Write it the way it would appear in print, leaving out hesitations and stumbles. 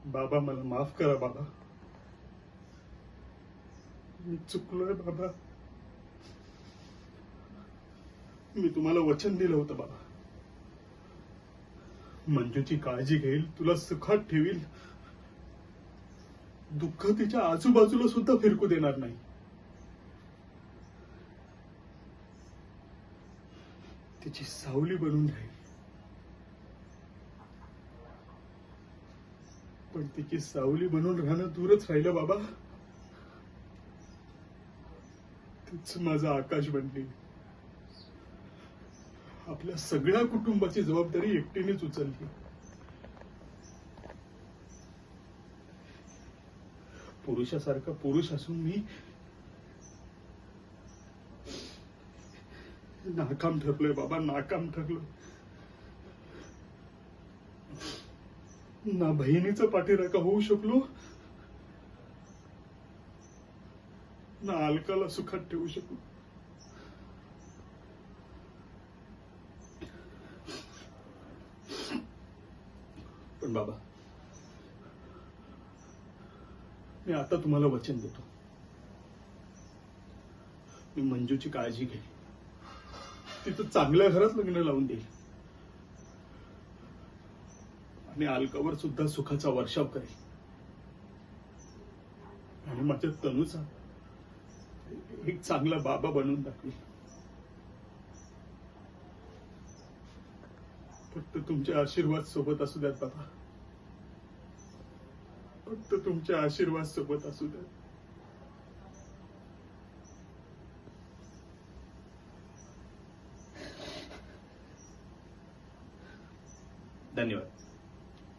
बाबा मला माफ करा बाबा. मी चुकलोय बाबा. मी तुम्हाला वचन दिलं होतं बाबा, मंजूची काळजी घेईल, तुला सुखात ठेवील, दुःख तिच्या आजूबाजूला सुद्धा फिरकू देणार नाही. तिची सावली बनून राहील. पण तिची सावली बनून राहणं दूरच राहिलं बाबा. तीच माझं आकाश बनली. आपल्या सगळ्या कुटुंबाची जबाबदारी एकटीनेच उचलली. पुरुषासारखा पुरुष असून मी नाकाम ठरलोय बाबा, नाकाम ठरलोय. ना बहिणीचं पाठीराखा होऊ शकलो, ना अलकाला सुखात ठेवू शकलो. पण बाबा, मी आता तुम्हाला वचन देतो, मी मंजूची काळजी घेईन, तिथं चांगल्या घरात लग्न लावून देईल आणि अलकावर सुद्धा सुखाचा वर्षाव करेल आणि माझ्या तनूचा एक चांगला बाबा बनवून दाखवेल. फक्त तुमचे आशीर्वाद सोबत असू द्यात बाबा. फक्त तुमचे आशीर्वाद सोबत असू द्यात. धन्यवाद.